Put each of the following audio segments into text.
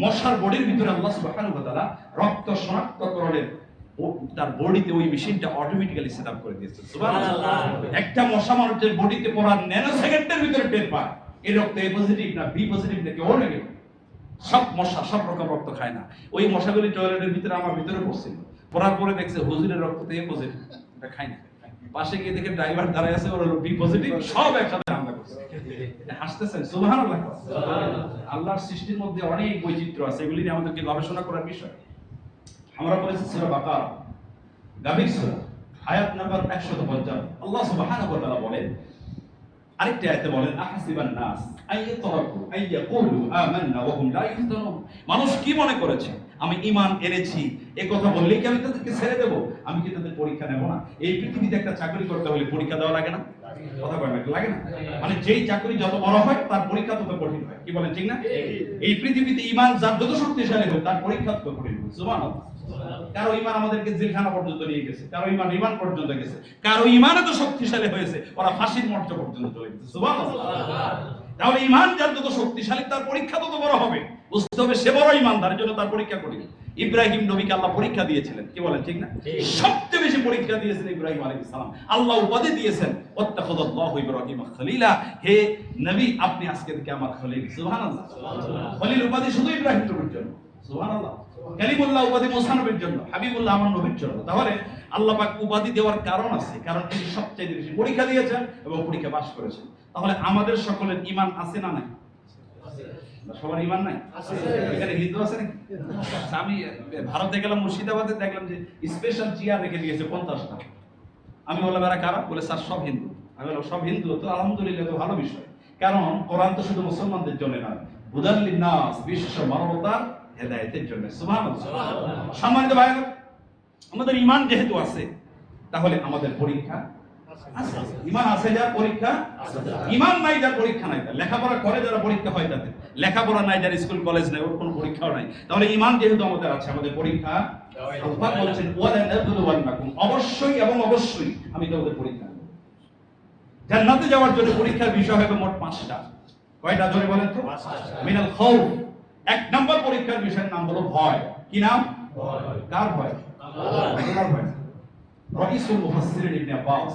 মশার বডির ভিতরে আল্লাহ সুবহানাহু ওয়া তাআলা রক্ত শনাক্তকরণের তার বডিতে ওই মেশিনটা অটোমেটিক্যালি সেটআপ করে দিয়েছে। সুবহানাল্লাহ। একটা মশা মানুষের বডিতে পড়ার ন্যানো সেকেন্ডের ভিতরে টের পায় এই রক্ত এ পজিটিভ না বি পজিটিভ নাকি ও নেগেটিভ। সব মশা সব রকম রক্ত খায় না। ওই মশাগুলি টয়লেটের ভিতরে আমার ভিতরে পড়ছিল, পড়ার পরে দেখছে হুজুরের রক্ততে এ পজিটিভ, এটা খায় না। পাশে গিয়ে দেখে ড্রাইভার দাঁড়ায় আছে, ওর হলো বি পজিটিভ, সব একসাথে হামলা করছে। হাসতেছেন? সুবহানাল্লাহ। আল্লাহর সৃষ্টির মধ্যে অনেক বৈচিত্র্য আছে, এগুলি নিয়ে আমাদেরকে গবেষণা করার বিষয়। আমরা পড়েছি সূরা বাকারা, গাভীর সূরা, আয়াত নাম্বার 155। আল্লাহ সুবহানাহু ওয়া তাআলা বলেন, আরেকটা আয়াতে বলেন, আহাসিবান নাস আইয়াতরাকু আইয়াকুলু আমান্না ওয়া হুম লা ইফতানুন। মানুষ কি মনে করেছে আমি ঈমান এনেছি এই কথা বললেই কি আমি তাদেরকে ছেড়ে দেব? আমি কি তাদের পরীক্ষা নেব না? এই পৃথিবীতে একটা চাকরি করতে হলে পরীক্ষা দেওয়া লাগে না? কথা বলেন, লাগে না? মানে যেই চাকরি যত বড় হয় তার পরীক্ষা তত কঠিন হয়। কি বলেন, ঠিক না? এই পৃথিবীতে ঈমান যার যত শক্তিশালী হোক তার পরীক্ষা তত কঠিন হয়। সুবহানাল্লাহ। কারো ঈমান আমাদেরকে জেলখানা পর্যন্ত নিয়ে গেছে, কারো ঈমান পর্যন্ত গেছে, কারো ঈমান এত শক্তিশালী হয়েছে ওরা ফাঁসির মঞ্চ পর্যন্ত চলে গেছে। সুবহানাল্লাহ। তাহলে ঈমান যার যত শক্তিশালী তার পরীক্ষা তত বড় হবে। বুঝতে হবে সে বড় ঈমানদার, জন্য তার পরীক্ষা করি। ইব্রাহিম নবীকে আল্লাহ পরীক্ষা দিয়েছিলেন। কি বলেন, ঠিক না? সবচেয়ে বেশি পরীক্ষা দিয়েছেন ইব্রাহিম আলাইহিস সালাম। আল্লাহ উপাধি দিয়েছেন ওয়াত্তাখাযাল্লাহু ইব্রাহিম খলিলা, হে নবী আপনি আজকে থেকে আমার খলিল। সুবহানাল্লাহ। খলিল উপাধি শুধু ইব্রাহিম নবীর জন্য। সুবহানাল্লাহ। কালিমুল্লাহ উপাধি মুসা নবীর জন্য, হাবিবুল্লাহ আমার নবীর জন্য। তাহলে আল্লাহ পাক উপাধি দেওয়ার কারণ আছে, কারণ তিনি সবচেয়ে বেশি পরীক্ষা দিয়েছেন এবং পরীক্ষা পাস করেছেন। তাহলে আমাদের সকলের ঈমান আছে না নাই? সবার ঈমান নাই? এখানে হিন্দু আছে নাকি? আমি ভারতে গেলাম, মুর্শিদাবাদে দেখলাম যে স্পেশাল চেয়ার রেখে দিয়েছে 50টা। আমি বললাম এরা কারা? বলে স্যার সব হিন্দু। আমি বললাম সব হিন্দু তো আলহামদুলিল্লাহ, তো ভালো বিষয়। কারণ কোরআন তো শুধু মুসলমানদের জন্য নয়, হুদাল লিন্নাস, বিশ্ব মানবতার হেদায়েতের জন্য। সুবহানাল্লাহ। সম্মানিত ভাই, আমাদের ঈমান যেহেতু আছে তাহলে আমাদের পরীক্ষা আছে। ঈমান আছে যার পরীক্ষা আছে, ঈমান নাই যার পরীক্ষা নাই। লেখাপড়া করে যারা পরীক্ষা হয় তাদের, লেখাপড়া নাই যার স্কুল কলেজ নাই ওর কোনো পরীক্ষাও নাই। তাহলে ঈমান যেহেতু আমাদের আছে আমাদের পরীক্ষা আল্লাহ বলেছেন ওয়ালা নাবলুওয়ান্নাকুম, অবশ্যই এবং অবশ্যই আমি তোমাদের পরীক্ষা নেব। জান্নাতে যাওয়ার জন্য পরীক্ষার বিষয় হবে মোট 5টা। কয়টা জোরে বলেন তো? মিনাল খাউফ, এক নম্বর পরীক্ষার বিষয়ের নাম হলো ভয়। কি নাম? ভয়। কার ভয়? আল্লাহর ভয়। রাইসুল মুফাসসিরিন ইবনে আব্বাস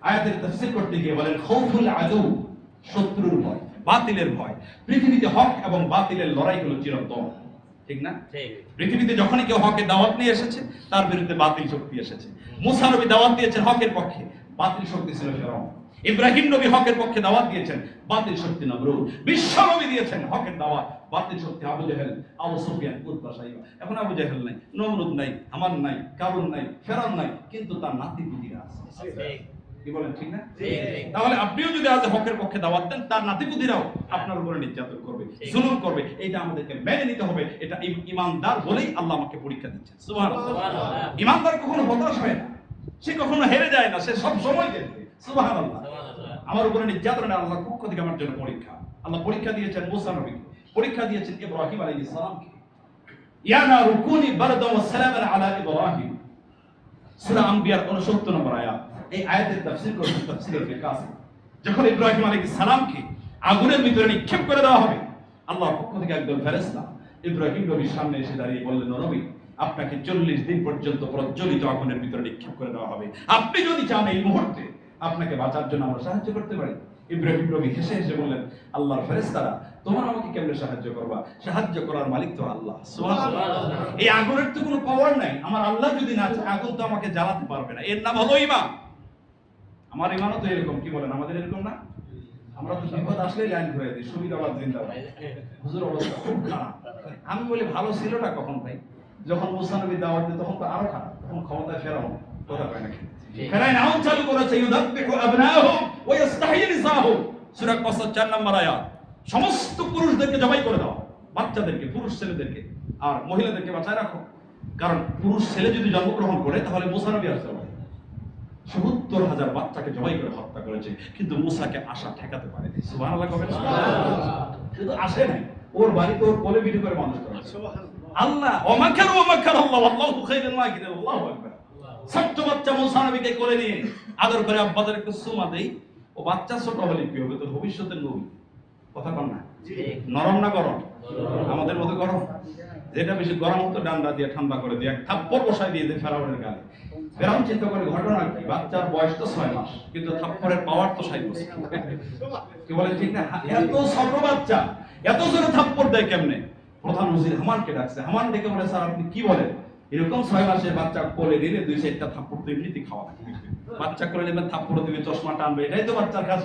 আয়াতের তাফসীর করতে গিয়ে বলেন খাউফুল আদু, শত্রুর ভয়, বাতিলের ভয়। পৃথিবীতে হক এবং বাতিলের লড়াই হলো চিরন্তন। ঠিক না? ঠিক। পৃথিবীতে যখনই কেউ হকের দাওয়াত নিয়ে এসেছে তার বিরুদ্ধে বাতিল শক্তি এসেছে। মুসা নবী দাওয়াত দিয়েছেন হকের পক্ষে, বাতিল শক্তি ছিল ফিরআউন। ইব্রাহিম নবী হকের পক্ষে দাওয়াত দিয়েছেন, বাতিল শক্তি নমরুদ। বিশ্ব নবী দিয়েছেন হকের দাওয়াত, বাতিল শক্তি আবু জেহেল, আবু সুফিয়ান, উতবা সাইবা। এখন আবু জেহেল নাই, নমরুদ নাই, হামান নাই, কারুন নাই, ফিরআউন নাই, কিন্তু তার নাতিপুতিরা আছে। কি বলেন, ঠিক না? তাহলে আপনিও যদি আজ হকের পক্ষে দাওয়াত দেন তার নাতিপুতিরাও আপনার উপরে নির্যাতন করবে, জুলুম করবে। এটা আমাদেরকে মেনে নিতে হবে। এটা ঈমানদার বলেই আল্লাহ আমাকে পরীক্ষা দিচ্ছেন। সুবহানাল্লাহ। ঈমানদার কখনো হতাশ হয় না, সে কখনো হেরে যায় না, সে সব সময় জিতবে। সুবহানাল্লাহ। আমার উপরে নির্যাতন আল্লাহর পক্ষ থেকে আমার জন্য পরীক্ষা। আল্লাহ পরীক্ষা দিয়েছেন মুসা নবীকে, পরীক্ষা দিয়েছেন ইব্রাহিম আলাইহিস সালামকে। ইয়া নারু কুনি বারদান ওয়া সালামান আলা ইব্রাহিম, সূরা আম্বিয়ার 69 নম্বর আয়াত। এই আয়াতের তাফসীর করেছেন তাফসীরুল কাসিম। যখন ইব্রাহিম আলাইহিস সালামকে আগুনের ভিতরে নিক্ষেপ করে দেওয়া হবে, আল্লাহর পক্ষ থেকে একদল ফেরেশতা ইব্রাহিম নবীর সামনে এসে দাঁড়িয়ে বললেন, নবী আপনাকে 40 দিন পর্যন্ত প্রজ্বলিত আগুনের ভিতরে নিক্ষেপ করে দেওয়া হবে। আপনি যদি চান এই মুহূর্তে আপনাকে বাঁচার জন্য আমরা সাহায্য করতে পারি। ইব্রাহিম নবী হেসে হেসে বললেন, আল্লাহর ফেরেশতারা তোমরা আমাকে কেমনে সাহায্য করবা? সাহায্য করার মালিক তো আল্লাহ। সুবহানাল্লাহ। এই আগুনের তো কোনো পাওয়ার নাই, আমার আল্লাহ যদি না চায় আগুন তো আমাকে জ্বালাতে পারবে না। এর নাম হলো ঈমান। আমার ঈমানও তো এরকম। কি বলেন, আমাদের এরকম না? আমরা তো বিপদ আসলেই লাইন ঘুরে দিই, সুবিধাবাদ জিন্দাবাদ। হুজুর অবস্থা খুব খারাপ। আমি বলি ভালো ছিল না কখন ভাই? যখন মুসা নবী দাওয়াত দিত তখন তো আরো খারাপ, তখন ক্ষমতায় ফেরাউন। কথা কয় নাকি? ফেরাউন আউন চালু করেছে, ইউদাব্বিহু আবনাহুম ওয়া ইস্তাহয়ি নিসাহুম, সূরা কসস 4 নম্বর আয়াত। সমস্ত পুরুষদেরকে জবাই করে দাও, বাচ্চাদেরকে, পুরুষ ছেলেদেরকে আর মহিলাদেরকে বাঁচায় রাখো। কারণ পুরুষ ছেলে যদি জন্মগ্রহণ করে তাহলে মুসা নবী আসতে পারে। ৭০,০০০ বাচ্চাকে জবাই করে হত্যা করেছে, কিন্তু মুসাকে আশা ঠেকাতে পারেনি। সুবহানাল্লাহ। কবে শুধু আসে নাই, ওর বাড়িতে ওর কোলে ভিডিও করে মানুষ করে। আল্লাহ ওমাকার ওমাকার আল্লাহ আল্লাহু খায়রুল মাকিরিন। আল্লাহু আকবার। ছোট্ট বাচ্চা মুসা নবীকে কোলে নিয়ে আদর করে আব্বাদের একটু সুমা দেই। ও বাচ্চা ছোট হলে কি হবে? তো ভবিষ্যতের নবী। কথা কন না, নরম না গরম? আমাদের মতো গরম। যেটা বেশি গরম হতো ডান্ডা দিয়ে ঠান্ডা করে দিয়ে এক থাপ্পড় বসাই দিয়ে ফেরাউনের গালে। ফেরাউন চিন্তা করে ঘটনা কি, বাচ্চার বয়স তো 6 মাস, কিন্তু থাপ্পড়ের পাওয়ার তো 60 বছর। কি বলে ঠিক না? এত ছোট বাচ্চা এত জোরে থাপ্পড় দেয় কেমনে? প্রধান ওজির হামানকে ডাকছে। হামান ডেকে বলে, স্যার আপনি কি বলেন? এরকম 6 মাসের বাচ্চা কোলে নিলে 2-4টা থাপ্পড় তো এমনিতেই খাওয়া লাগে। বাচ্চা কোলে নেবেন, থাপ্পড় দিবে, চশমা টানবে, এটাই তো বাচ্চার কাজ।